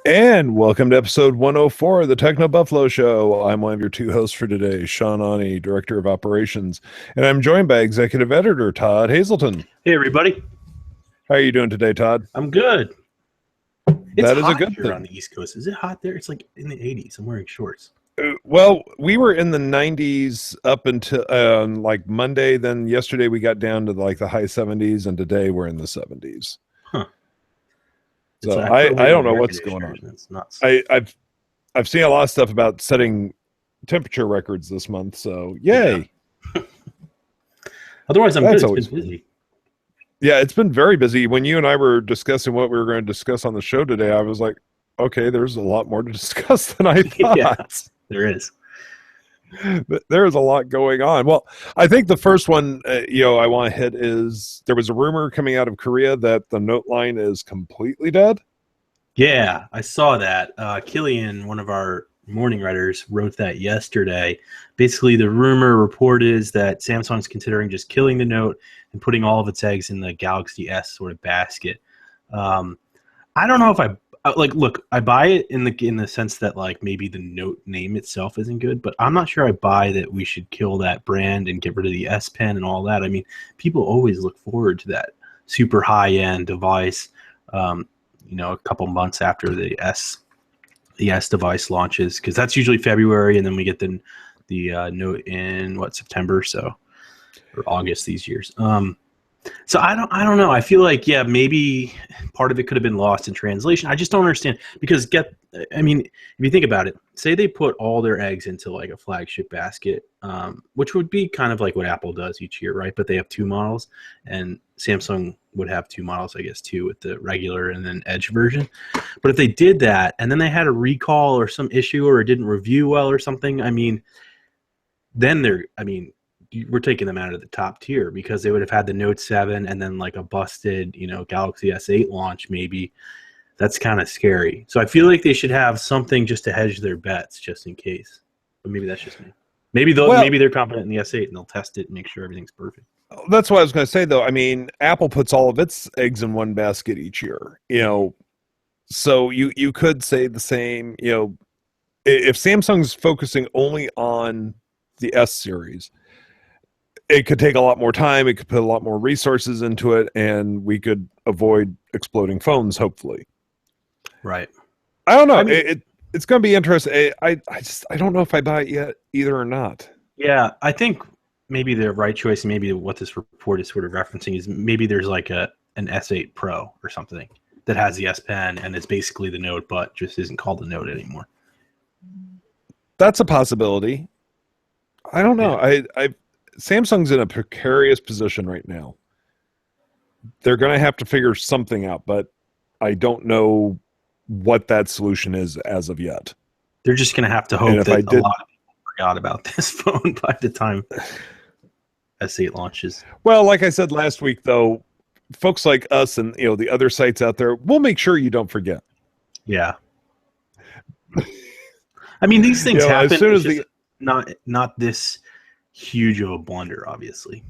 And welcome to episode 104 of the TechnoBuffalo Show. I'm one of your two hosts for today, Sean Ani, Director of Operations, and I'm joined by Executive Editor Todd Hazelton. Hey, everybody. How are you doing today, Todd? I'm good. It's That is hot a good here thing. on the East Coast. Is it hot there? It's like in the 80s. I'm wearing shorts. Well, we were in the 90s up until like Monday. Then yesterday we got down to like the high 70s, and today we're in the 70s. Huh. So I don't know what's going on. It's nuts. I've seen a lot of stuff about setting temperature records this month. So yay! Yeah. Otherwise, I'm That's good. always It's been busy. Yeah, it's been very busy. When you and I were discussing what we were going to discuss on the show today, I was like, okay, there's a lot more to discuss than I thought. Yeah, there is. There is a lot going on. Well, I think the first one, I want to hit is there was a rumor coming out of Korea that the Note line is completely dead. Yeah, I saw that. Killian, one of our morning writers, wrote that yesterday. Basically, the rumor report is that Samsung's considering just killing the Note and putting all of its eggs in the Galaxy S sort of basket. I don't know if look, I buy it in the sense that like maybe the Note name itself isn't good, but I'm not sure I buy that we should kill that brand and get rid of the S Pen and all that. I mean, people always look forward to that super high-end device. A couple months after the S device launches, because that's usually February, and then we get the Note in September, or August these years. So I don't know. I feel like maybe part of it could have been lost in translation. I just don't understand because if you think about it, say they put all their eggs into like a flagship basket, which would be kind of like what Apple does each year, right? But they have two models, and Samsung would have two models, I guess, too, with the regular and then Edge version. But if they did that and then they had a recall or some issue or it didn't review well or something, we're taking them out of the top tier because they would have had the Note 7 and then like a busted, Galaxy S8 launch maybe. That's kind of scary. So I feel like they should have something just to hedge their bets just in case. But maybe that's just me. Maybe they're confident in the S8 and they'll test it and make sure everything's perfect. That's what I was going to say, though. I mean, Apple puts all of its eggs in one basket each year, so you could say the same, if Samsung's focusing only on the S series, it could take a lot more time. It could put a lot more resources into it, and we could avoid exploding phones, hopefully. Right. I don't know. It's going to be interesting. I don't know if I buy it yet either or not. Yeah, I think maybe the right choice, maybe what this report is sort of referencing is maybe there's like an S8 Pro or something that has the S Pen and it's basically the Note, but just isn't called the Note anymore. That's a possibility. I don't know. Yeah. Samsung's in a precarious position right now. They're going to have to figure something out, but I don't know what that solution is as of yet. They're just going to have to hope that a lot of people forgot about this phone by the time S8 launches. Well, like I said last week, though, folks like us and the other sites out there, we'll make sure you don't forget. Yeah. These things happen. As soon as not this huge of a blunder, obviously.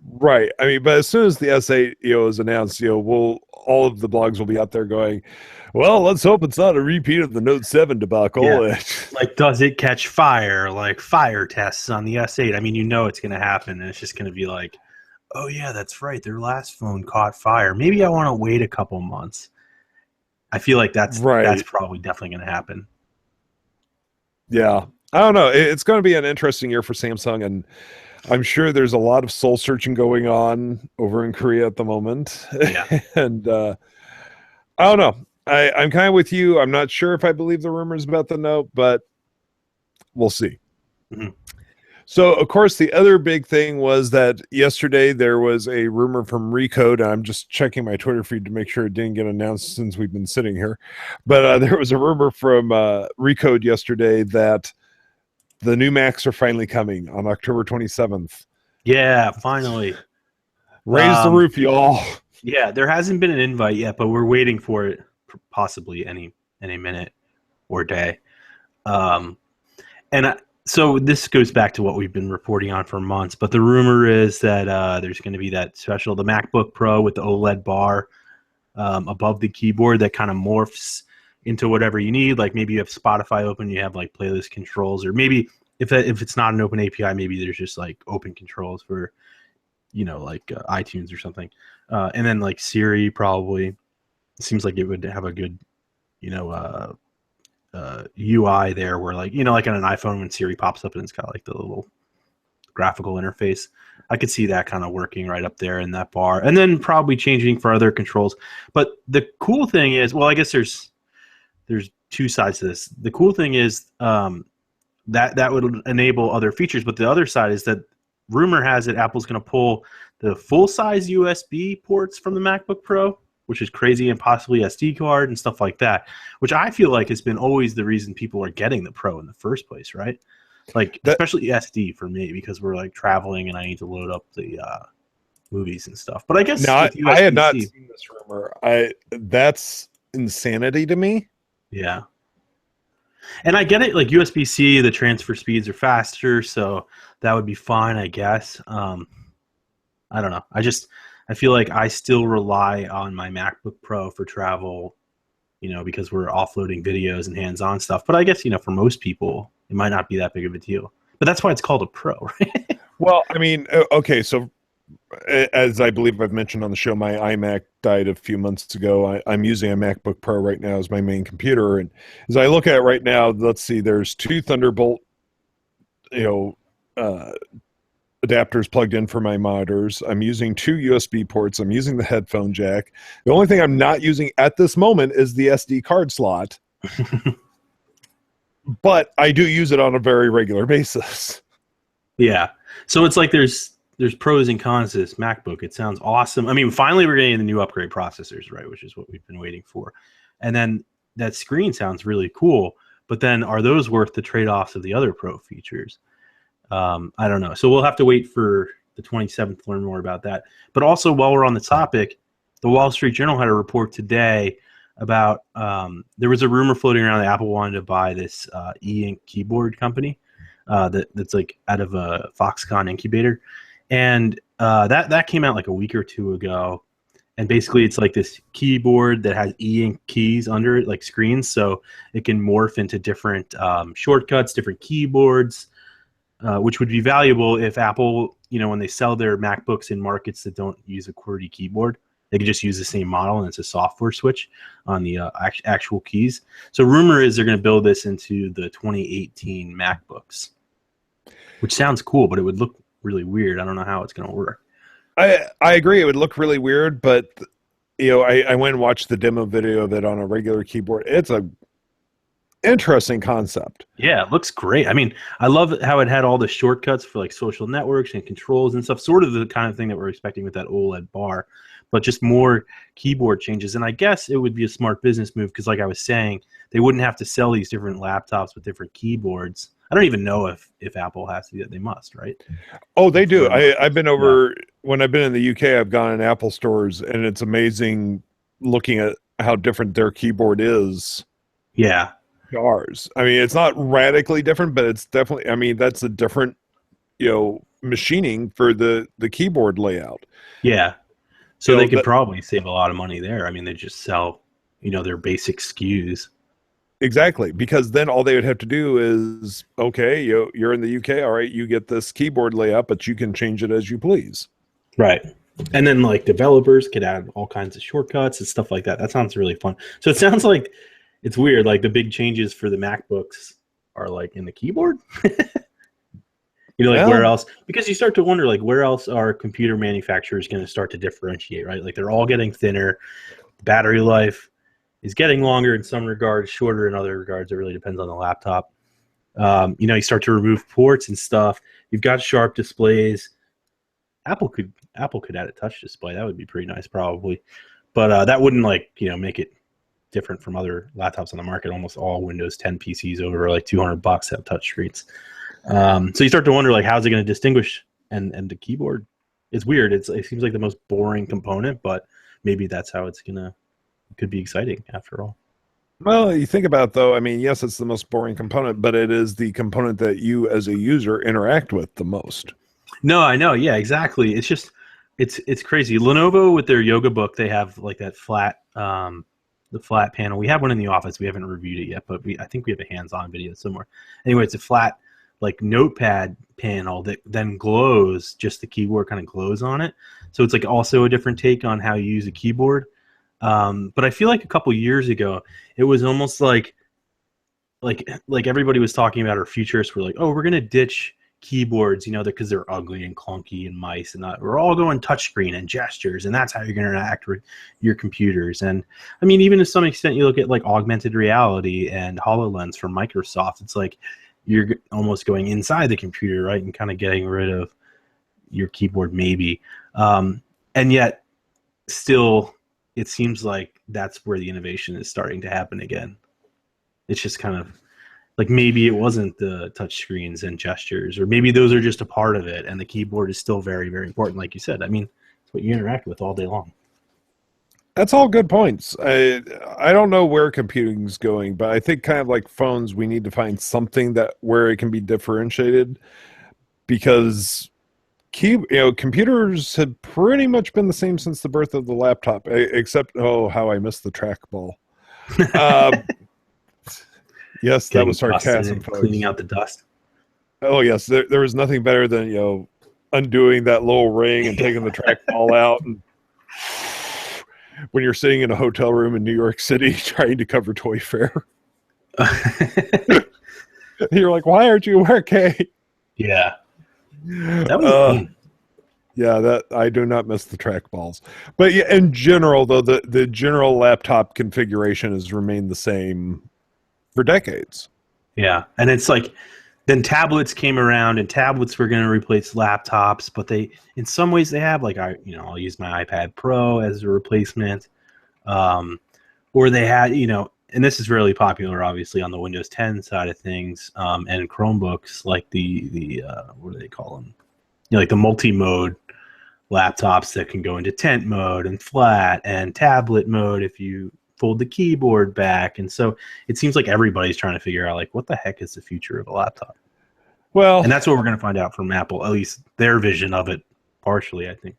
Right. But as soon as the S8 is announced, all of the blogs will be out there going, well, let's hope it's not a repeat of the Note 7 debacle. Yeah. Like, does it catch fire? Like fire tests on the S8. It's going to happen, and it's just going to be like, oh yeah, that's right. Their last phone caught fire. Maybe I want to wait a couple months. I feel like that's probably definitely going to happen. Yeah. I don't know. It's going to be an interesting year for Samsung, and I'm sure there's a lot of soul searching going on over in Korea at the moment. Yeah. And I don't know. I'm kind of with you. I'm not sure if I believe the rumors about the Note, but we'll see. Mm-hmm. So, of course, the other big thing was that yesterday there was a rumor from Recode. And I'm just checking my Twitter feed to make sure it didn't get announced since we've been sitting here. But there was a rumor from Recode yesterday that the new Macs are finally coming on October 27th. Yeah, finally. Raise the roof, y'all. Yeah, there hasn't been an invite yet, but we're waiting for it possibly any minute or day. So this goes back to what we've been reporting on for months, but the rumor is that there's going to be that the MacBook Pro with the OLED bar above the keyboard that kind of morphs into whatever you need. Like maybe you have Spotify open, you have like playlist controls, or maybe if it's not an open API, maybe there's just like open controls for, like iTunes or something. And then like Siri probably, it seems like it would have a good, UI there where like on an iPhone when Siri pops up and it's got like the little graphical interface. I could see that kind of working right up there in that bar, and then probably changing for other controls. But the cool thing is, well, I guess there's two sides to this. The cool thing is that would enable other features, but the other side is that rumor has it Apple's going to pull the full-size USB ports from the MacBook Pro, which is crazy, and possibly SD card and stuff like that, which I feel like has been always the reason people are getting the Pro in the first place, right? Like, especially SD for me, because we're like traveling and I need to load up the movies and stuff. But I guess now I had not seen this rumor. That's insanity to me. Yeah. And I get it, like USB-C, the transfer speeds are faster, so that would be fine, I guess. I don't know. I feel like I still rely on my MacBook Pro for travel, because we're offloading videos and hands-on stuff. But I guess, for most people, it might not be that big of a deal. But that's why it's called a Pro, right? Well, I mean, okay, so as I believe I've mentioned on the show, my iMac died a few months ago. I'm using a MacBook Pro right now as my main computer. And as I look at it right now, let's see, there's two Thunderbolt, adapters plugged in for my monitors. I'm using two USB ports. I'm using the headphone jack. The only thing I'm not using at this moment is the SD card slot. But I do use it on a very regular basis. Yeah. So it's like there's pros and cons to this MacBook. It sounds awesome. I mean, finally we're getting the new upgrade processors, right, which is what we've been waiting for. And then that screen sounds really cool. But then are those worth the trade-offs of the other Pro features? I don't know. So we'll have to wait for the 27th to learn more about that. But also, while we're on the topic, the Wall Street Journal had a report today about there was a rumor floating around that Apple wanted to buy this e-ink keyboard company that's like out of a Foxconn incubator. And that came out like a week or two ago. And basically, it's like this keyboard that has e-ink keys under it, like screens, so it can morph into different shortcuts, different keyboards, which would be valuable if Apple, when they sell their MacBooks in markets that don't use a QWERTY keyboard, they could just use the same model and it's a software switch on the actual keys. So rumor is they're going to build this into the 2018 MacBooks, which sounds cool, but it would look really weird. I don't know how it's going to work. I agree. It would look really weird, but I went and watched the demo video of it on a regular keyboard. It's a interesting concept. Yeah, it looks great. I mean, I love how it had all the shortcuts for like social networks and controls and stuff, sort of the kind of thing that we're expecting with that OLED bar, but just more keyboard changes. And I guess it would be a smart business move because, like I was saying, they wouldn't have to sell these different laptops with different keyboards. I don't even know if Apple has to do that. They must, right? Oh, they do. I've been over, when I've been in the UK, I've gone in Apple stores, and it's amazing looking at how different their keyboard is. Yeah. Ours. I mean, it's not radically different, but it's definitely, I mean, that's a different, machining for the keyboard layout. Yeah. So they could probably save a lot of money there. I mean, they just sell, their basic SKUs. Exactly, because then all they would have to do is, okay, you're in the UK, all right, you get this keyboard layout, but you can change it as you please. Right. And then like developers could add all kinds of shortcuts and stuff like that. That sounds really fun. So it sounds like it's weird, like the big changes for the MacBooks are like in the keyboard. Where else? Because you start to wonder, like, where else are computer manufacturers going to start to differentiate, right? Like, they're all getting thinner. Battery life is getting longer in some regards, shorter in other regards. It really depends on the laptop. You start to remove ports and stuff. You've got sharp displays. Apple could add a touch display. That would be pretty nice, probably. But that wouldn't, make it different from other laptops on the market. Almost all Windows 10 PCs over like $200 have touch screens. So you start to wonder, like, how's it going to distinguish? And the keyboard, it's weird. It seems like the most boring component, but maybe that's how could be exciting after all. Well, you think about it, though, I mean, yes, it's the most boring component, but it is the component that you as a user interact with the most. No, I know. Yeah, exactly. It's just, It's crazy. Lenovo with their Yoga Book, they have like that flat the flat panel. We have one in the office. We haven't reviewed it yet, but I think we have a hands-on video somewhere. Anyway, it's a flat like notepad panel that then glows. Just the keyboard kind of glows on it. So it's like also a different take on how you use a keyboard. But I feel like a couple years ago, it was almost like everybody was talking about, our futurists were like, oh, we're gonna ditch keyboards, because they're ugly and clunky and mice and that. We're all going touchscreen and gestures, and that's how you're going to interact with your computers. And I mean, even to some extent, you look at like augmented reality and HoloLens from Microsoft. It's like you're almost going inside the computer, right, and kind of getting rid of your keyboard, maybe. And yet, still, it seems like that's where the innovation is starting to happen again. It's just kind of like maybe it wasn't the touch screens and gestures, or maybe those are just a part of it, and the keyboard is still very, very important, like you said. I mean, it's what you interact with all day long. That's all good points. I don't know where computing's going, but I think kind of like phones, we need to find something that where it can be differentiated, because computers have pretty much been the same since the birth of the laptop, except how I missed the trackball. Yes, that was sarcasm, folks. Cleaning out the dust. Oh, yes. There was nothing better than, undoing that little ring and taking the trackball out. And when you're sitting in a hotel room in New York City trying to cover Toy Fair. You're like, why aren't you working? Yeah. That was fun. Yeah, that I do not miss the trackballs. But yeah, in general, though, the general laptop configuration has remained the same for decades. Yeah, and it's like then tablets came around, and tablets were going to replace laptops, but in some ways they have, like, I'll use my iPad Pro as a replacement, or they had, and this is really popular, obviously, on the Windows 10 side of things, and Chromebooks, like the what do they call them? Like the multi-mode laptops that can go into tent mode and flat and tablet mode if you fold the keyboard back. And so it seems like everybody's trying to figure out, like, what the heck is the future of a laptop? Well, and that's what we're going to find out from Apple, at least their vision of it, partially, I think.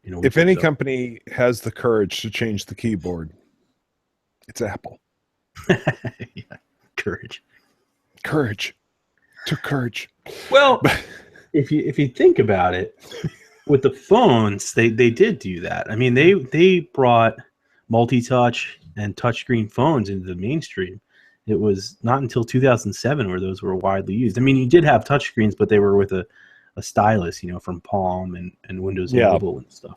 If any company has the courage to change the keyboard, it's Apple. Yeah, courage. Took courage. Well, if you think about it, with the phones, they did do that. I mean, they brought multi-touch and touchscreen phones into the mainstream. It was not until 2007 where those were widely used. I mean, you did have touchscreens, but they were with a stylus, from Palm and Windows Mobile and stuff.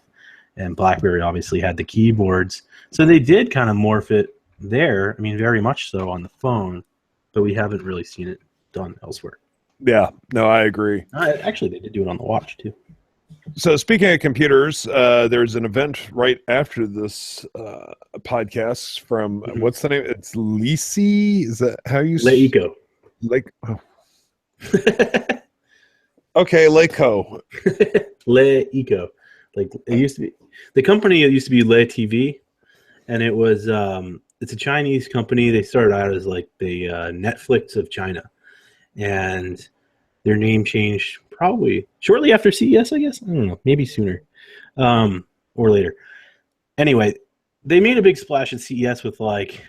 And BlackBerry obviously had the keyboards. So they did kind of morph it there. I mean, very much so on the phone, but we haven't really seen it done elsewhere. Yeah, no, I agree. Actually, they did do it on the watch, too. So speaking of computers, there's an event right after this podcast from, what's the name? It's Lisi? Is that how you say it? Okay, Leico. Leico. Like, it used to be, the company, it used to be Le TV, and it was, it's a Chinese company. They started out as like the Netflix of China, and their name changed probably shortly after CES, I guess. I don't know, maybe sooner, or later. Anyway, they made a big splash at CES with like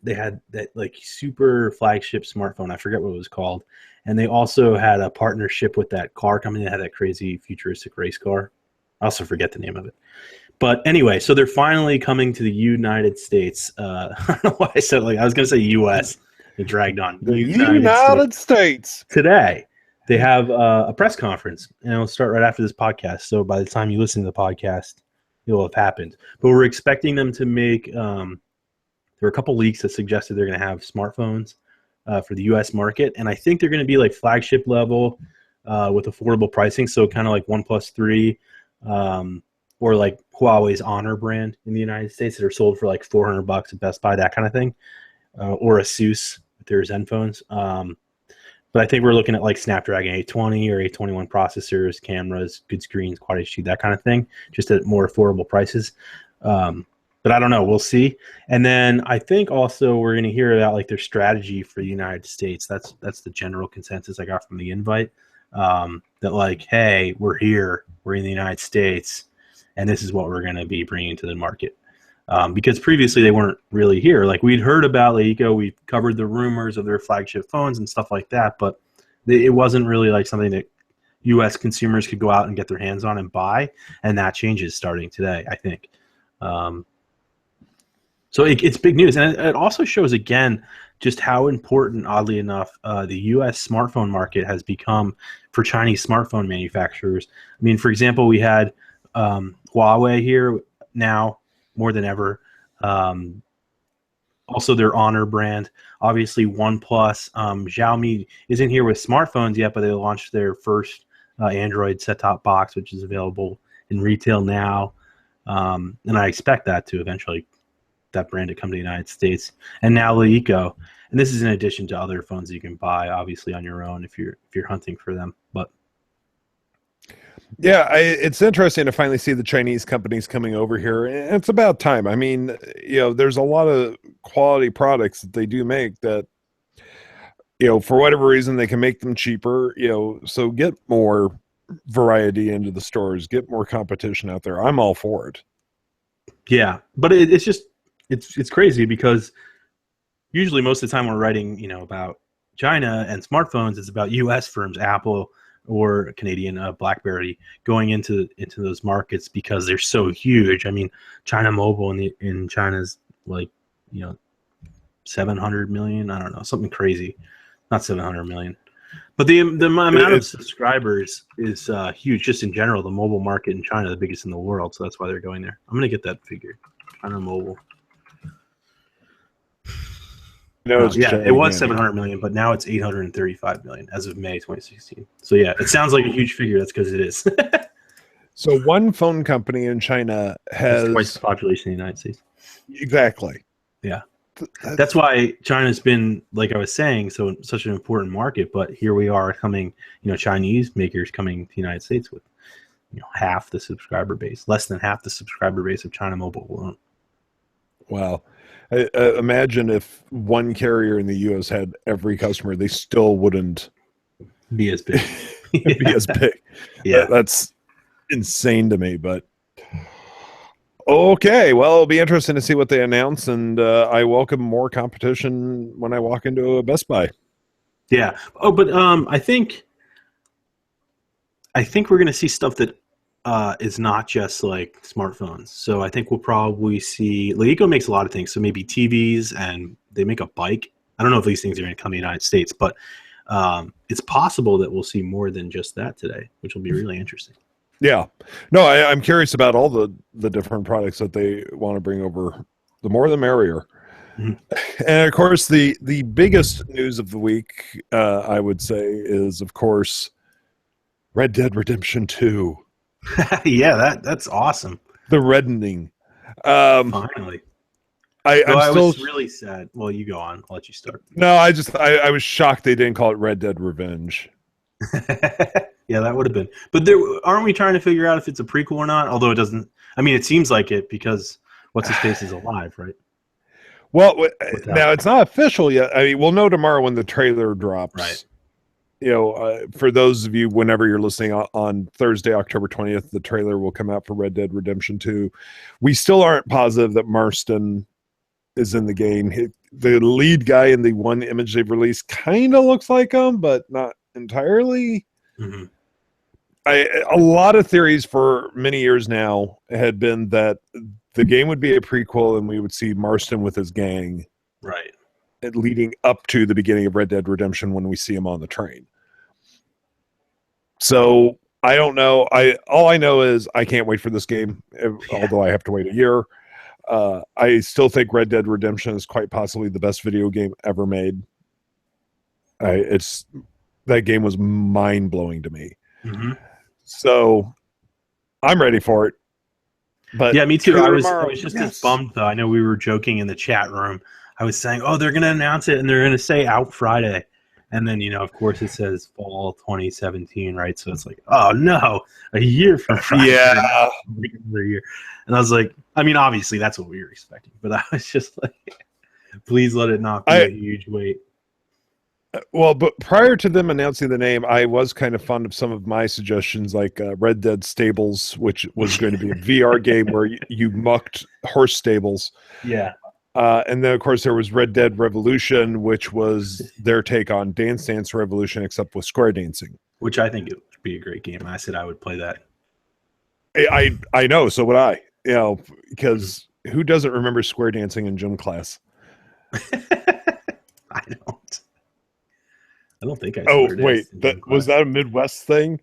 they had that like super flagship smartphone. I forget what it was called, and they also had a partnership with that car company that had that crazy futuristic race car. I also forget the name of it. But anyway, so they're finally coming to the United States. I don't know why I said I was going to say U.S. It dragged on. The United States. Today, they have a press conference, and it'll start right after this podcast. So by the time you listen to the podcast, it'll have happened. But we're expecting them to make there were a couple leaks that suggested they're going to have smartphones for the U.S. market. And I think they're going to be like flagship level with affordable pricing. So kind of like OnePlus 3 or like Huawei's Honor brand in the United States that are sold for like $400 at Best Buy, that kind of thing. Or Asus with their Zenphones. But I think we're looking at like Snapdragon 820 or 821 processors, cameras, good screens, Quad HD, that kind of thing, just at more affordable prices. But I don't know. We'll see. And then I think also we're going to hear about like their strategy for the United States. That's the general consensus I got from the invite. that like, hey, we're here, we're in the United States, and this is what we're going to be bringing to the market. Because previously they weren't really here. Like we'd heard about Leica, we covered the rumors of their flagship phones and stuff like that, but it wasn't really like something that U.S. consumers could go out and get their hands on and buy, and that changes starting today, I think. So it's big news, and it also shows again just how important, oddly enough, the U.S. smartphone market has become for Chinese smartphone manufacturers. I mean, for example, we had Huawei here now more than ever. Also, their Honor brand, obviously OnePlus. Xiaomi isn't here with smartphones yet, but they launched their first Android set-top box, which is available in retail now, and I expect that to eventually that brand to come to the United States. And now Leica, and this is in addition to other phones you can buy, obviously on your own if you're hunting for them. But yeah, it's interesting to finally see the Chinese companies coming over here. It's about time. I mean, there's a lot of quality products that they do make that, for whatever reason, they can make them cheaper, so get more variety into the stores, get more competition out there. I'm all for it. Yeah, but it's just, it's crazy because usually most of the time we're writing, about China and smartphones, it's about U.S. firms, Apple or Canadian BlackBerry, going into those markets because they're so huge. I mean, China Mobile in China's like 700 million. I don't know, something crazy. Not 700 million, but the amount of subscribers is huge. Just in general, the mobile market in China, the biggest in the world, so that's why they're going there. I'm gonna get that figure. China Mobile. No, yeah, it was 700 million, but now it's 835 million as of May 2016. So yeah, it sounds like a huge figure. That's because it is. So one phone company in China has twice the population in the United States. Exactly. Yeah. That's why China's been, like I was saying, such an important market. But here we are coming, Chinese makers coming to the United States with, half the subscriber base, less than half the subscriber base of China Mobile alone. Wow. Imagine if one carrier in the U.S. had every customer, they still wouldn't be as big. be as big. Yeah. That's insane to me, but okay. Well, it'll be interesting to see what they announce, and I welcome more competition when I walk into a Best Buy. Yeah. Oh, but I think we're going to see stuff that is not just like smartphones. So I think we'll probably see, Leica makes a lot of things. So maybe TVs, and they make a bike. I don't know if these things are going to come to the United States, but it's possible that we'll see more than just that today, which will be really interesting. Yeah. No, I'm curious about all the different products that they want to bring over. The more the merrier. Mm-hmm. And of course, the biggest news of the week, I would say, is, of course, Red Dead Redemption 2. Yeah, that's awesome. The reddening. Finally. I was really sad. Well, you go on. I'll let you start. No, I was shocked they didn't call it Red Dead Revenge. Yeah, that would have been. But aren't we trying to figure out if it's a prequel or not? Although it doesn't. I mean, it seems like it because what's his face is alive, right? Well, now it's not official yet. I mean, we'll know tomorrow when the trailer drops. Right. For those of you, whenever you're listening on Thursday, October 20th, the trailer will come out for Red Dead Redemption 2. We still aren't positive that Marston is in the game. The lead guy in the one image they've released kind of looks like him, but not entirely. Mm-hmm. A lot of theories for many years now had been that the game would be a prequel and we would see Marston with his gang. Right. Leading up to the beginning of Red Dead Redemption when we see him on the train. So I don't know. All I know is I can't wait for this game, although I have to wait a year. I still think Red Dead Redemption is quite possibly the best video game ever made. That game was mind blowing to me. Mm-hmm. So I'm ready for it. But yeah, me too. I was just as bummed though. I know we were joking in the chat room. I was saying, oh, they're going to announce it and they're going to say out Friday. And then, of course it says fall 2017, right? So it's like, oh no, a year from Friday. Yeah. Another year. And I was like, I mean, obviously that's what we were expecting, but I was just like, please let it not be a huge wait. Well, but prior to them announcing the name, I was kind of fond of some of my suggestions, like Red Dead Stables, which was going to be a VR game where you mucked horse stables. Yeah, And then, of course, there was Red Dead Revolution, which was their take on Dance Dance Revolution, except with square dancing. which I think it would be a great game. I said I would play that. I know, so would I. You know, because who doesn't remember square dancing in gym class? I don't. I don't think I Oh, square wait, danced in that gym was class. that a Midwest thing?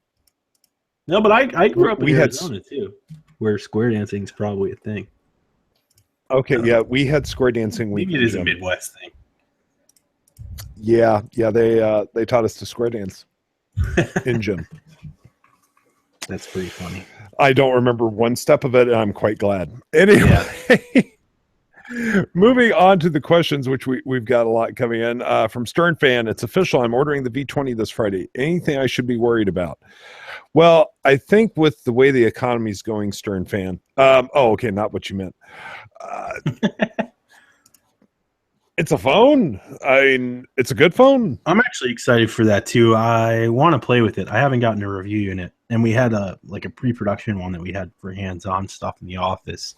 No, but I grew up in We had Arizona too, where square dancing is probably a thing. okay, yeah, we had square dancing week. Maybe it in is a gym. Midwest thing. Yeah, they taught us to square dance in gym. That's pretty funny. I don't remember one step of it, and I'm quite glad. Anyway, moving on to the questions, which we've got a lot coming in from Stern Fan. It's official. I'm ordering the V20 this Friday. Anything I should be worried about? Well, I think with the way the economy's going, Stern Fan. Oh, okay, not what you meant. It's a phone. I mean, it's a good phone. I'm actually excited for that too. I want to play with it. I haven't gotten a review unit, and we had a pre-production one that we had for hands-on stuff in the office.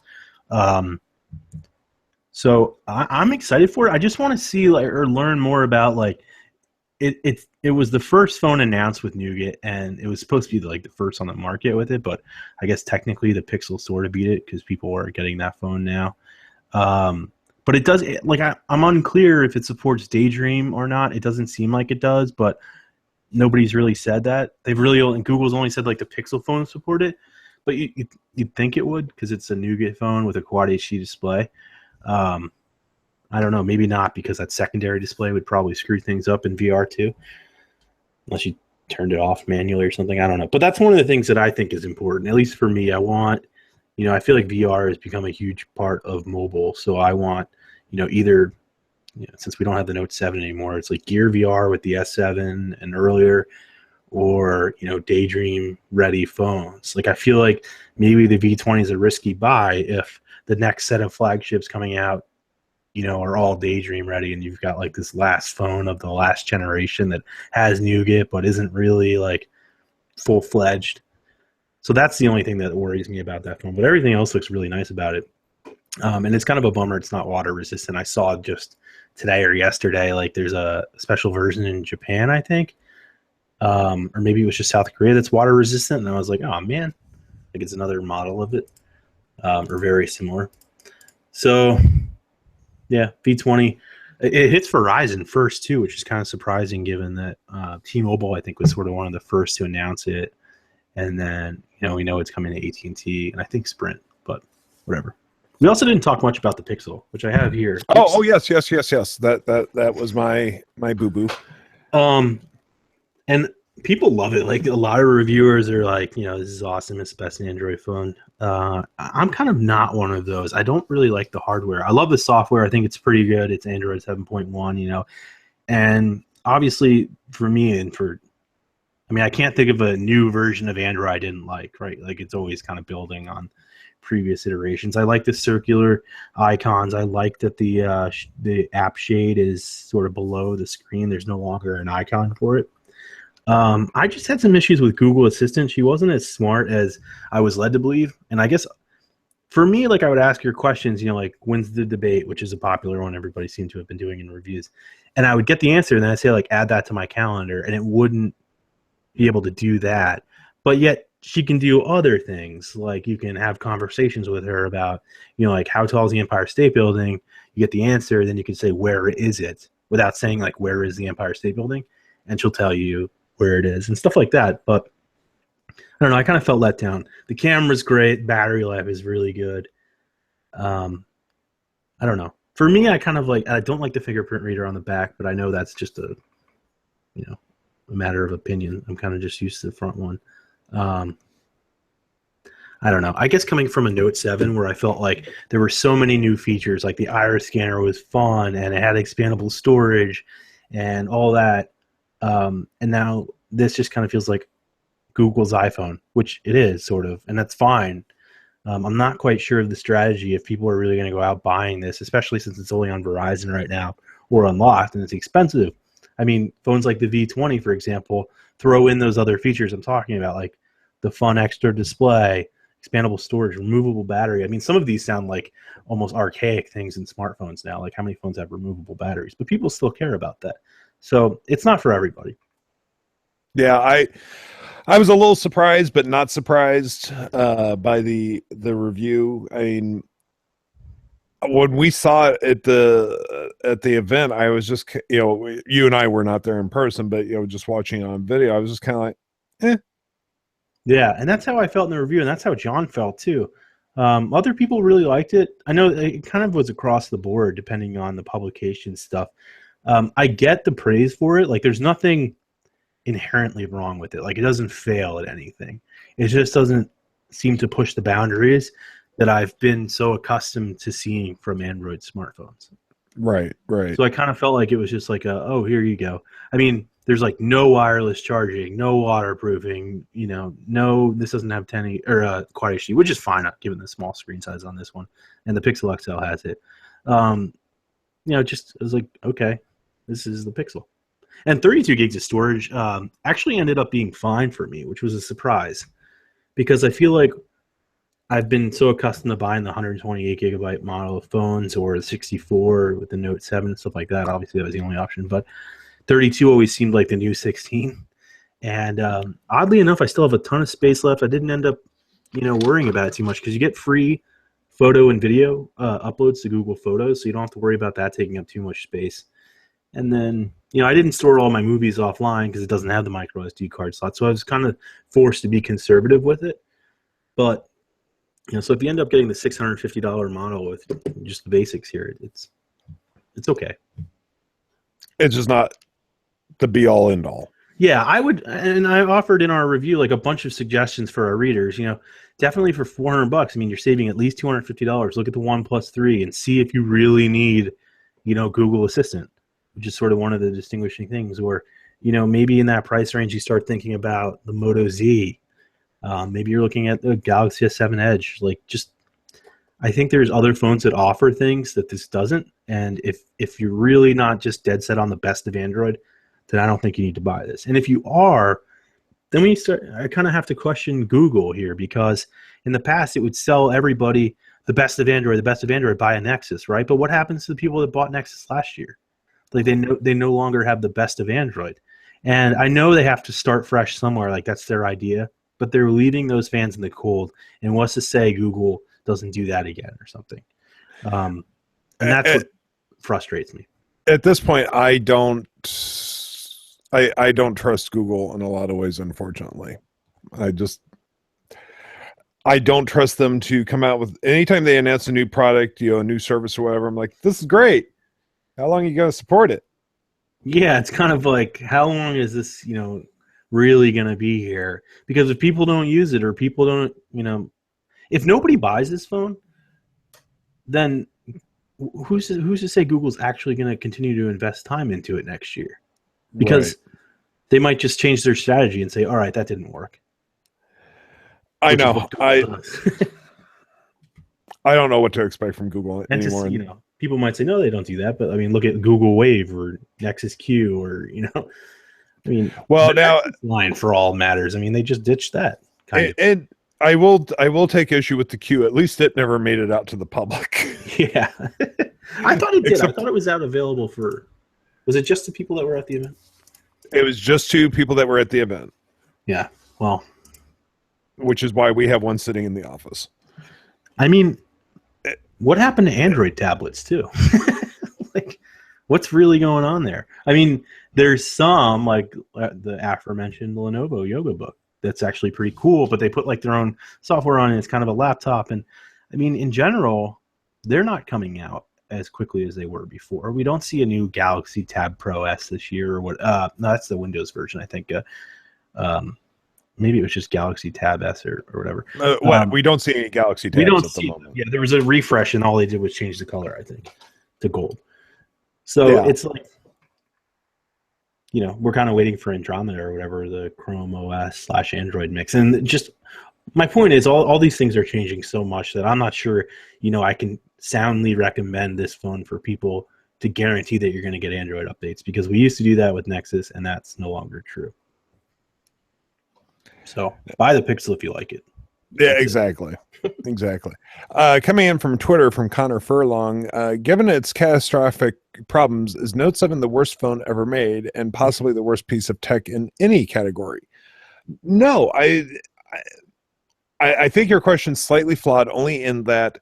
So I'm excited for it. I just want to see or learn more about it. It was the first phone announced with Nougat, and it was supposed to be the first on the market with it. But I guess technically the Pixel sort of beat it because people are getting that phone now. But it does I'm unclear if it supports Daydream or not. It doesn't seem like it does, but nobody's really said that. And Google's only said the Pixel phone support it, but you'd think it would because it's a Nougat phone with a Quad HD display. I don't know, maybe not because that secondary display would probably screw things up in VR too, unless you turned it off manually or something. I don't know, but that's one of the things that I think is important, at least for me. I feel like VR has become a huge part of mobile, so I want either, since we don't have the Note 7 anymore, it's like Gear VR with the S7 and earlier, or Daydream ready phones. I feel like maybe the V20 is a risky buy if the next set of flagships coming out are all Daydream ready, and you've got this last phone of the last generation that has Nougat but isn't really full-fledged. So that's the only thing that worries me about that phone, but everything else looks really nice about it. And it's kind of a bummer it's not water resistant. I saw just today or yesterday, there's a special version in Japan, I think. Or maybe it was just South Korea that's water resistant. And I was like, oh man, it's another model of it, or very similar. So yeah, V20, it hits Verizon first too, which is kind of surprising given that T-Mobile, I think, was sort of one of the first to announce it. And then, we know it's coming to AT&T and I think Sprint, but whatever. We also didn't talk much about the Pixel, which I have here. Oh yes. That was my boo-boo. And people love it. A lot of reviewers are this is awesome. It's the best Android phone. I'm kind of not one of those. I don't really like the hardware. I love the software. I think it's pretty good. It's Android 7.1, and obviously for me I can't think of a new version of Android I didn't like, right? It's always kind of building on previous iterations. I like the circular icons. I like that the app shade is sort of below the screen. There's no longer an icon for it. I just had some issues with Google Assistant. She wasn't as smart as I was led to believe. And I guess for me, I would ask her questions, when's the debate, which is a popular one everybody seemed to have been doing in reviews. And I would get the answer, and then I'd say, add that to my calendar, and it wouldn't be able to do that. But yet she can do other things. You can have conversations with her about, how tall is the Empire State Building? You get the answer, then you can say, where is it? Without saying, where is the Empire State Building? And she'll tell you where it is and stuff like that. But I don't know. I kind of felt let down. The camera's great. Battery life is really good. I don't know. For me, I kind of I don't like the fingerprint reader on the back, but I know that's just a matter of opinion. I'm kind of just used to the front one. I don't know. I guess coming from a Note 7 where I felt there were so many new features, the iris scanner was fun and it had expandable storage and all that. And now this just kind of feels like Google's iPhone, which it is sort of, and that's fine. I'm not quite sure of the strategy if people are really going to go out buying this, especially since it's only on Verizon right now or unlocked and it's expensive. I mean, phones like the V20, for example, throw in those other features I'm talking about, like the fun extra display, expandable storage, removable battery. I mean, some of these sound like almost archaic things in smartphones now. Like how many phones have removable batteries? But people still care about that. So it's not for everybody. Yeah, I was a little surprised, but not surprised by the review. I mean, when we saw it at the event, I was just, you and I were not there in person, but just watching it on video, I was just kind of like, eh. Yeah, and that's how I felt in the review, and that's how John felt too. Other people really liked it. I know it kind of was across the board, depending on the publication stuff. I get the praise for it. Like, there's nothing inherently wrong with it. Like, it doesn't fail at anything. It just doesn't seem to push the boundaries that I've been so accustomed to seeing from Android smartphones. Right. So I kind of felt like it was just like oh, here you go. I mean, there's like no wireless charging, no waterproofing, no, this doesn't have 10 or Quad HD, which is fine given the small screen size on this one, and the Pixel XL has it. Just it was like, okay, this is the Pixel. And 32 gigs of storage actually ended up being fine for me, which was a surprise, because I feel like I've been so accustomed to buying the 128 gigabyte model of phones, or the 64 with the Note 7 and stuff like that. Obviously, that was the only option, but 32 always seemed like the new 16. And oddly enough, I still have a ton of space left. I didn't end up, worrying about it too much, because you get free photo and video uploads to Google Photos, so you don't have to worry about that taking up too much space. And then, I didn't store all my movies offline because it doesn't have the micro SD card slot, so I was kind of forced to be conservative with it. But so if you end up getting the $650 model with just the basics here, it's okay. It's just not the be all end all. Yeah, I would, and I offered in our review like a bunch of suggestions for our readers. Definitely for $400. I mean, you're saving at least $250. Look at the OnePlus 3 and see if you really need, Google Assistant, which is sort of one of the distinguishing things. Or, maybe in that price range, you start thinking about the Moto Z. Maybe you're looking at the Galaxy S7 Edge. I think there's other phones that offer things that this doesn't. And if you're really not just dead set on the best of Android, then I don't think you need to buy this. And if you are, then I kind of have to question Google here, because in the past it would sell everybody the best of Android, buy a Nexus, right? But what happens to the people that bought Nexus last year? Like they no longer have the best of Android. And I know they have to start fresh somewhere, like that's their idea, but they're leaving those fans in the cold. And what's to say Google doesn't do that again or something? And that's what frustrates me. At this point, I don't trust Google in a lot of ways, unfortunately. I don't trust them to come out with, anytime they announce a new product, a new service or whatever, I'm like, this is great. How long are you going to support it? Yeah, it's kind of like, how long is this, really going to be here? Because if people don't use it, or people don't, if nobody buys this phone, then who's to say Google's actually going to continue to invest time into it next year? Because they might just change their strategy and say, all right, that didn't work. I know. I don't know what to expect from Google anymore. And people might say, no, they don't do that. But I mean, look at Google Wave or Nexus Q, or, I mean, well, now line for all matters. I mean, they just ditched that. And I will take issue with the Q. At least it never made it out to the public. Yeah. I thought it did. I thought it was out available for, was it just the people that were at the event? It was just 2 people that were at the event. Yeah. Well, which is why we have one sitting in the office. I mean, what happened to Android tablets too? Like, what's really going on there? I mean, there's some, like the aforementioned Lenovo Yoga Book, that's actually pretty cool, but they put like their own software on it. It's kind of a laptop. And I mean, in general, they're not coming out as quickly as they were before. We don't see a new Galaxy Tab Pro S this year, or what? No, that's the Windows version, I think. Maybe it was just Galaxy Tab S or whatever. We don't see any Galaxy Tabs we don't at see the moment. Yeah, there was a refresh, and all they did was change the color, I think, to gold. So it's like, we're kind of waiting for Andromeda or whatever, the Chrome OS / Android mix. And just my point is, all these things are changing so much that I'm not sure, I can soundly recommend this phone for people to guarantee that you're going to get Android updates, because we used to do that with Nexus, and that's no longer true. So buy the Pixel if you like it. Yeah, exactly. Exactly. Coming in from Twitter from Connor Furlong, given its catastrophic problems, is Note 7 the worst phone ever made and possibly the worst piece of tech in any category? No, I think your question's slightly flawed, only in that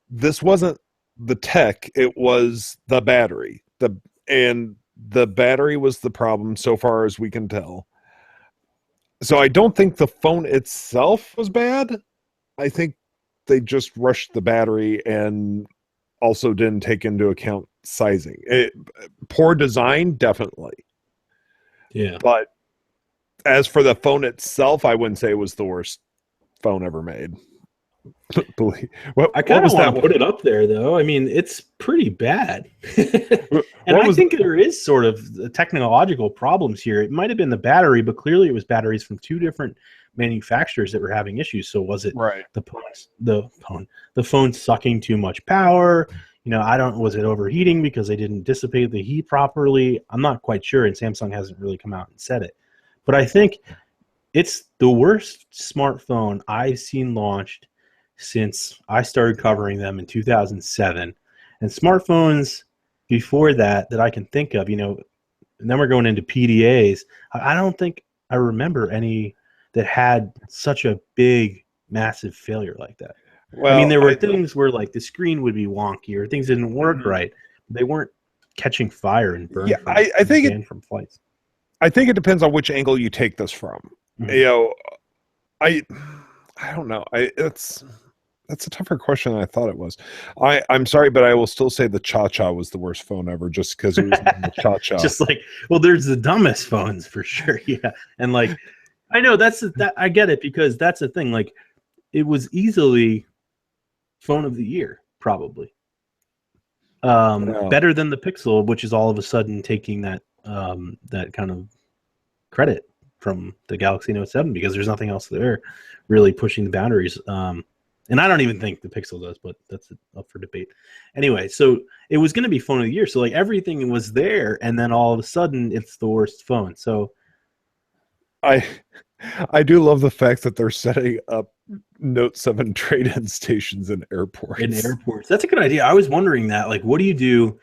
this wasn't the tech, it was the battery. And the battery was the problem so far as we can tell. So I don't think the phone itself was bad. I think they just rushed the battery and also didn't take into account sizing. Poor design, definitely. Yeah. But as for the phone itself, I wouldn't say it was the worst phone ever made. I kind of want to put it up there, though. I mean, it's pretty bad. And I think there is sort of technological problems here. It might have been the battery, but clearly it was batteries from two different manufacturers that were having issues. So was it the phone sucking too much power? Was it overheating because they didn't dissipate the heat properly? I'm not quite sure, and Samsung hasn't really come out and said it. But I think it's the worst smartphone I've seen launched since I started covering them in 2007. And smartphones before that I can think of, and then we're going into PDAs. I don't think I remember any that had such a big, massive failure like that. Well, I mean, there were things where like the screen would be wonky or things didn't work right. They weren't catching fire and burn from flights. I think it depends on which angle you take this from. Mm-hmm. I don't know. That's a tougher question than I thought it was. I'm sorry, but I will still say the Cha-Cha was the worst phone ever, just because it was the Cha-Cha. Just like, well, there's the dumbest phones for sure, yeah. And like, I know that I get it, because that's the thing. Like, it was easily phone of the year, probably. Better than the Pixel, which is all of a sudden taking that kind of credit from the Galaxy Note 7, because there's nothing else there really pushing the boundaries. And I don't even think the Pixel does, but that's up for debate. Anyway, so it was going to be phone of the year. So like everything was there, and then all of a sudden it's the worst phone. So I do love the fact that they're setting up Note 7 trade-in stations in airports. That's a good idea. I was wondering that. Like, what do you do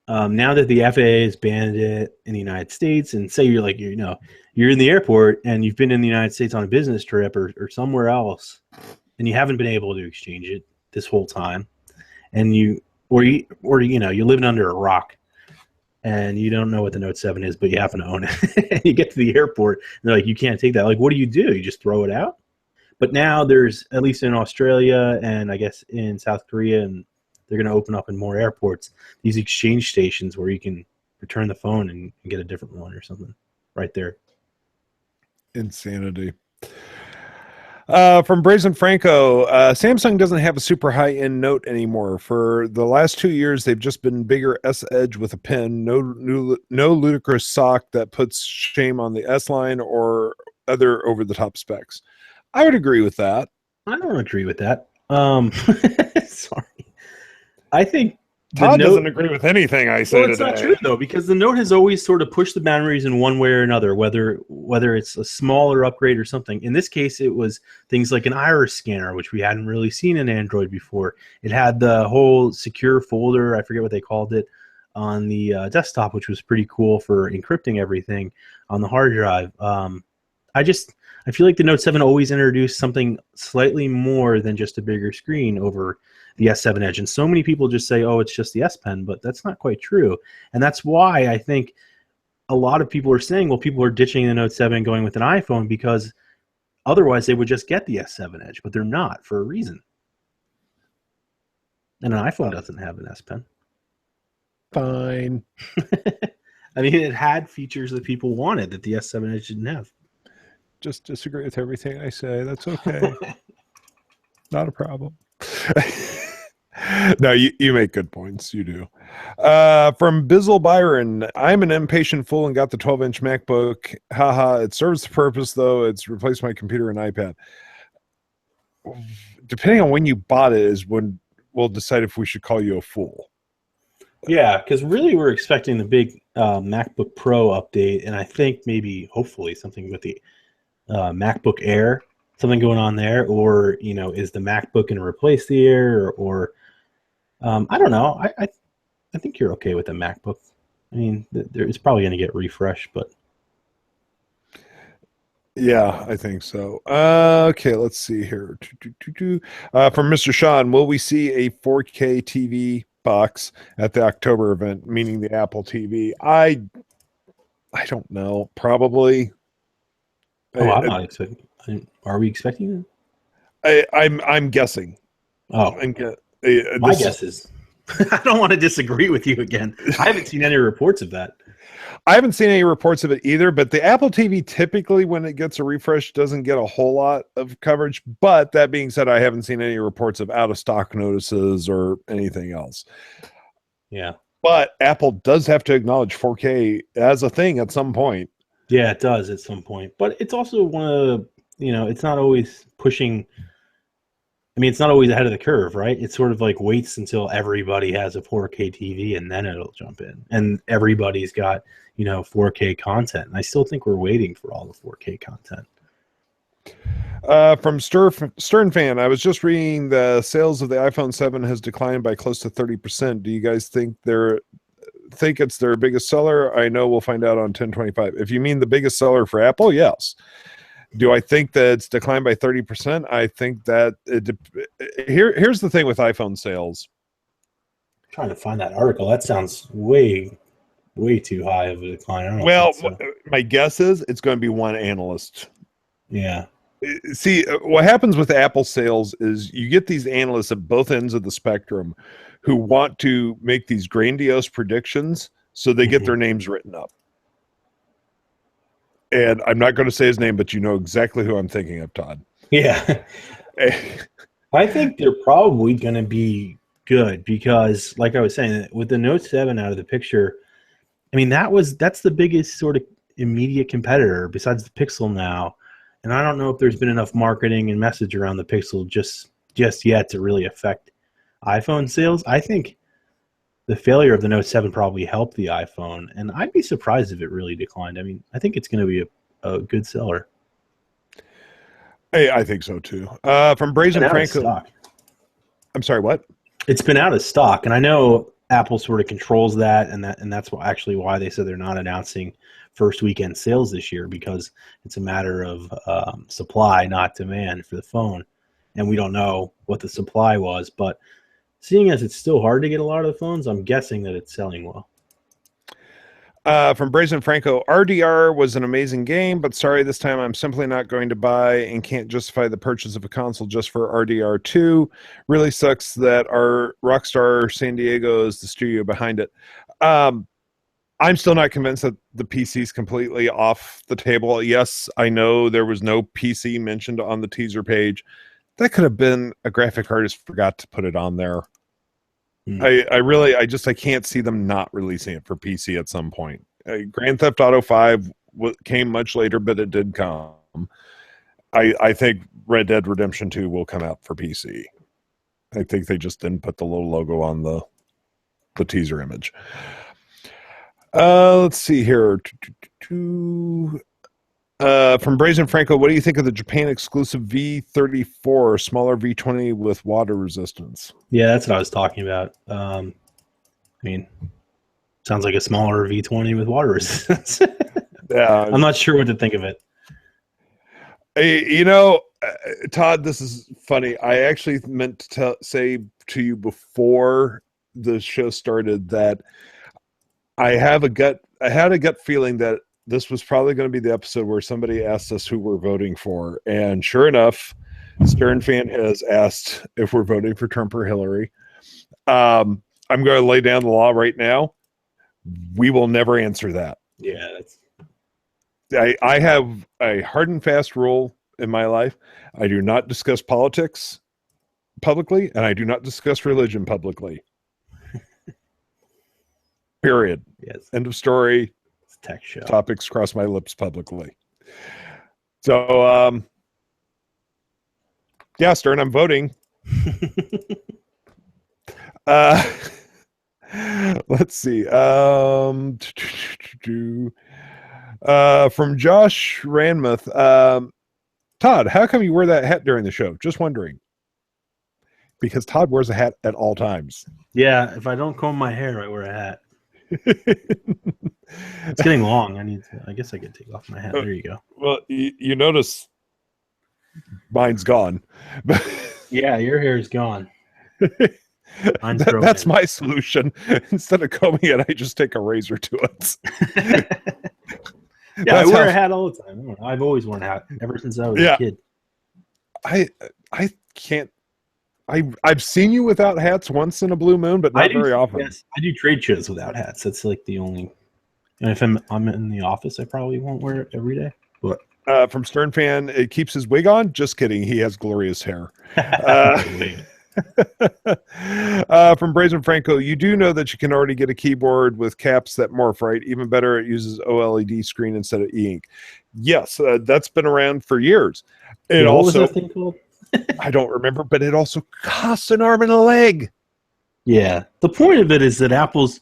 now that the FAA has banned it in the United States? And say you're like, you're in the airport and you've been in the United States on a business trip or somewhere else, and you haven't been able to exchange it this whole time, and you're living under a rock, and you don't know what the Note 7 is, but you happen to own it. And you get to the airport, and they're like, you can't take that. Like, what do? You just throw it out? But now there's, at least in Australia and I guess in South Korea, and they're going to open up in more airports, these exchange stations where you can return the phone and get a different one or something right there. Insanity. From Brazen Franco, Samsung doesn't have a super high-end Note anymore. For the last 2 years, they've just been bigger S Edge with a pen. No ludicrous sock that puts shame on the S line or other over-the-top specs. I would agree with that. I don't agree with that. Sorry. I think Todd doesn't agree with anything I say today. It's not true, though, because the Note has always sort of pushed the boundaries in one way or another, whether it's a smaller upgrade or something. In this case, it was things like an iris scanner, which we hadn't really seen in Android before. It had the whole secure folder, I forget what they called it, on the desktop, which was pretty cool for encrypting everything on the hard drive. I feel like the Note 7 always introduced something slightly more than just a bigger screen over the S7 Edge. And so many people just say, oh, it's just the S Pen, but that's not quite true. And that's why I think a lot of people are saying, well, people are ditching the Note 7 and going with an iPhone, because otherwise they would just get the S7 Edge, but they're not, for a reason. And an iPhone doesn't have an S Pen. Fine. I mean, it had features that people wanted that the S7 Edge didn't have. Just disagree with everything I say. That's okay. Not a problem. No, you make good points. You do. From Bizzle Byron, I'm an impatient fool and got the 12-inch MacBook. Haha, it serves the purpose, though. It's replaced my computer and iPad. Depending on when you bought it is when we'll decide if we should call you a fool. Yeah, because really we're expecting the big MacBook Pro update, and I think maybe, hopefully, something with the MacBook Air, something going on there, or is the MacBook going to replace the Air, or I don't know. I think you're okay with the MacBook. I mean, it's probably going to get refreshed, but Yeah, I think so. Okay, let's see here. From Mr. Sean, will we see a 4K TV box at the October event, meaning the Apple TV? I don't know. Probably. oh, I'm I, not expecting. Are we expecting it? I'm guessing. Oh, my This is guess is. I don't want to disagree with you again. I haven't seen any reports of that. I haven't seen any reports of it either, but the Apple TV typically, when it gets a refresh, doesn't get a whole lot of coverage. But that being said, I haven't seen any reports of out of stock notices or anything else. Yeah. But Apple does have to acknowledge 4K as a thing at some point. Yeah, it does at some point. But it's also one of it's not always pushing. I mean, it's not always ahead of the curve, right? It's sort of like waits until everybody has a 4K TV and then it'll jump in. And everybody's got, 4K content. And I still think we're waiting for all the 4K content. From Stern Fan, I was just reading the sales of the iPhone 7 has declined by close to 30%. Do you guys think it's their biggest seller? I know we'll find out on 1025. If you mean the biggest seller for Apple, yes. Do I think that it's declined by 30%? I think that here's the thing with iPhone sales. I'm trying to find that article. That sounds way, way too high of a decline. I don't Well, think so. my guess is it's going to be one analyst. Yeah. See, what happens with Apple sales is you get these analysts at both ends of the spectrum who want to make these grandiose predictions so they get their names written up. And I'm not going to say his name, but you know exactly who I'm thinking of, Todd. Yeah. I think they're probably going to be good because, like I was saying, with the Note 7 out of the picture, I mean, that's the biggest sort of immediate competitor besides the Pixel now. And I don't know if there's been enough marketing and message around the Pixel just yet to really affect iPhone sales. I think the failure of the Note 7 probably helped the iPhone, and I'd be surprised if it really declined. I mean, I think it's going to be a good seller. Hey, I think so too. From Brazen Franco. I'm sorry, what? It's been out of stock, and I know Apple sort of controls that, and that's actually why they said they're not announcing first weekend sales this year, because it's a matter of supply, not demand for the phone, and we don't know what the supply was, but seeing as it's still hard to get a lot of the phones, I'm guessing that it's selling well. From Brazen Franco, RDR was an amazing game, but sorry, this time I'm simply not going to buy and can't justify the purchase of a console just for RDR 2. Really sucks that our Rockstar San Diego is the studio behind it. I'm still not convinced that the PC is completely off the table. Yes, I know there was no PC mentioned on the teaser page. That could have been a graphic artist forgot to put it on there. I can't see them not releasing it for PC at some point. Grand Theft Auto 5 came much later, but it did come. I think Red Dead Redemption 2 will come out for PC. I think they just didn't put the little logo on the teaser image. Let's see here. From Brazen Franco, what do you think of the Japan exclusive V34, smaller V20 with water resistance? Yeah, that's what I was talking about. I mean, sounds like a smaller V20 with water resistance. Yeah, I'm not sure what to think of it. Todd, this is funny. I actually meant to say to you before the show started that I had a gut feeling that this was probably going to be the episode where somebody asked us who we're voting for. And sure enough, Stern Fan has asked if we're voting for Trump or Hillary. I'm going to lay down the law right now. We will never answer that. Yeah, I have a hard and fast rule in my life. I do not discuss politics publicly, and I do not discuss religion publicly. Period. Yes. End of story. It's a tech show. Topics cross my lips publicly. So, yeah, Stern, I'm voting. Let's see. From Josh Ranmuth. Todd, how come you wear that hat during the show? Just wondering. Because Todd wears a hat at all times. Yeah, if I don't comb my hair, I wear a hat. It's getting long. I guess I could take off my hat. There you go. Well, you notice mine's gone. Yeah, your hair is gone. That's my solution. Instead of combing it, I just take a razor to it. Yeah, I wear a hat all the time. I've always worn a hat ever since I was a kid. I can't. I've seen you without hats once in a blue moon, but not very often. Yes, I do trade shows without hats. That's like the only. And if I'm in the office, I probably won't wear it every day. But from Stern Fan, it keeps his wig on. Just kidding. He has glorious hair. From Brazen Franco, you do know that you can already get a keyboard with caps that morph, right? Even better, it uses OLED screen instead of e-ink. Yes, that's been around for years. It what also, was that thing called? I don't remember, but it also costs an arm and a leg. Yeah, the point of it is that Apple's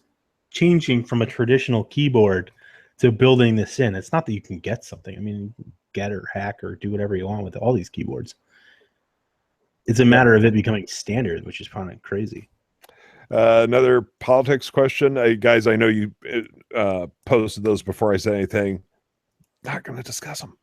changing from a traditional keyboard to building this in. It's not that you can get something. I mean, you can get or hack or do whatever you want with all these keyboards. It's a matter of it becoming standard, which is kind of crazy. Another politics question. Guys, I know you posted those before I said anything. Not going to discuss them.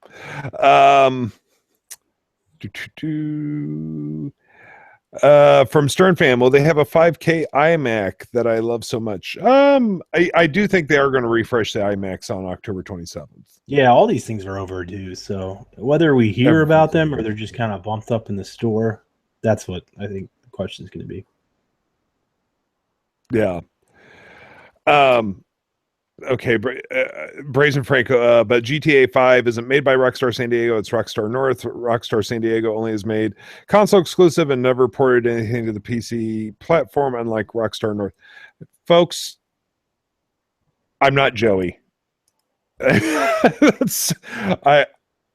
From Stern Fan, will they have a 5K iMac that I love so much? I do think they are going to refresh the iMacs on October 27th. Yeah, all these things are overdue. So whether we hear about them or they're just kind of bumped up in the store, that's what I think the question is going to be. Yeah. Okay, Brazen Franco, but GTA 5 isn't made by Rockstar San Diego. It's Rockstar North. Rockstar San Diego only has made console exclusive and never ported anything to the PC platform, unlike Rockstar North. Folks, I'm not Joey. I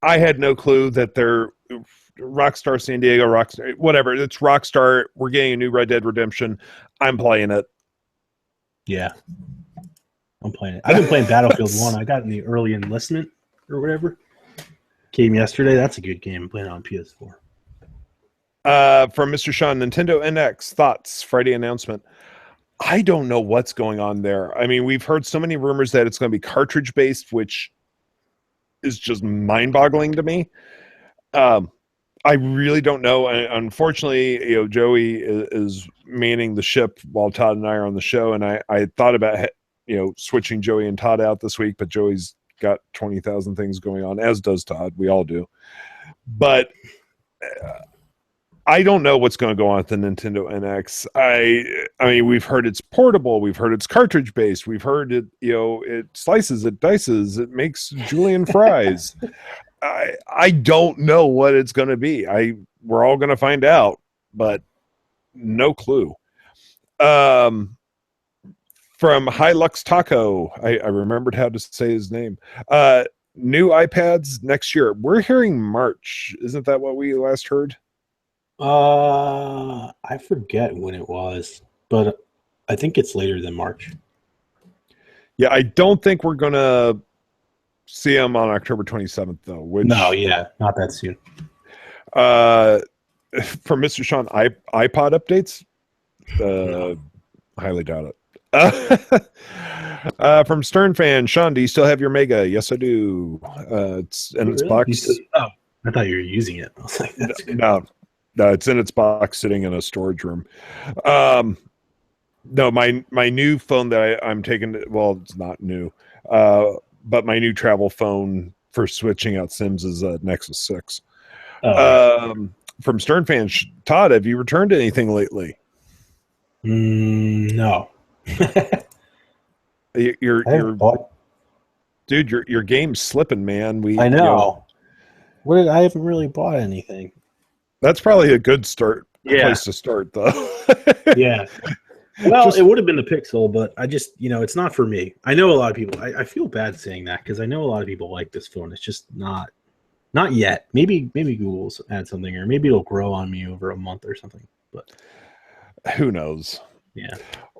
had no clue that they're Rockstar San Diego, Rockstar, whatever. It's Rockstar. We're getting a new Red Dead Redemption. I'm playing it. Yeah. I'm playing it. I've been playing Battlefield 1. I got in the early enlistment or whatever. Came yesterday. That's a good game. I'm playing it on PS4. From Mr. Sean, Nintendo NX thoughts, Friday announcement. I don't know what's going on there. I mean, we've heard so many rumors that it's going to be cartridge based, which is just mind boggling to me. I really don't know. Unfortunately, Joey is manning the ship while Todd and I are on the show. And I thought about, switching Joey and Todd out this week, but Joey's got 20,000 things going on, as does Todd. We all do. But I don't know what's going to go on with the Nintendo NX. I mean, we've heard it's portable. We've heard it's cartridge based. We've heard it, it slices, it dices, it makes julienne fries. I don't know what it's going to be. We're all going to find out, but no clue. From Hilux Taco, I remembered how to say his name. New iPads next year. We're hearing March. Isn't that what we last heard? I forget when it was, but I think it's later than March. Yeah, I don't think we're going to see him on October 27th, though. No, yeah, not that soon. From Mr. Sean, iPod updates? Highly doubt it. From Stern Fan, Sean, do you still have your Mega? Yes, I do. It's in its box. Oh, I thought you were using it. I was like, that's good. No, it's in its box, sitting in a storage room. No, my new phone that I'm taking. Well, it's not new, but my new travel phone for switching out SIMs is a Nexus 6. From Stern Fan, Todd, have you returned anything lately? No. Dude, your game's slipping, man. I know. I haven't really bought anything. That's probably a good place to start, though. Yeah. Well, it would have been the Pixel, but I just, it's not for me. I know a lot of people. I feel bad saying that because I know a lot of people like this phone. It's just not yet. Maybe Google's add something, or maybe it'll grow on me over a month or something. But who knows? Yeah.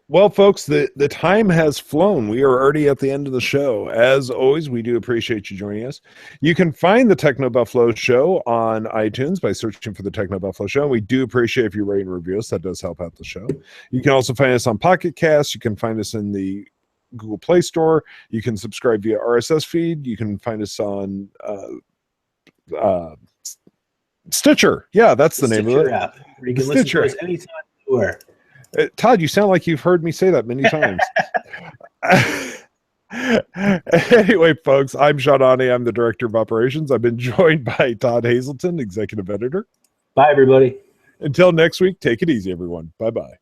Well, folks, the time has flown. We are already at the end of the show. As always, we do appreciate you joining us. You can find the Techno Buffalo Show on iTunes by searching for the Techno Buffalo Show. We do appreciate if you rate and review us. That does help out the show. You can also find us on Pocket Cast. You can find us in the Google Play Store. You can subscribe via RSS feed. You can find us on Stitcher. Yeah, that's the name of it. App, where you can listen to us anytime, anywhere. Todd, you sound like you've heard me say that many times. Anyway, folks, I'm Sean Ani. I'm the Director of Operations. I've been joined by Todd Hazelton, Executive Editor. Bye, everybody. Until next week, take it easy, everyone. Bye-bye.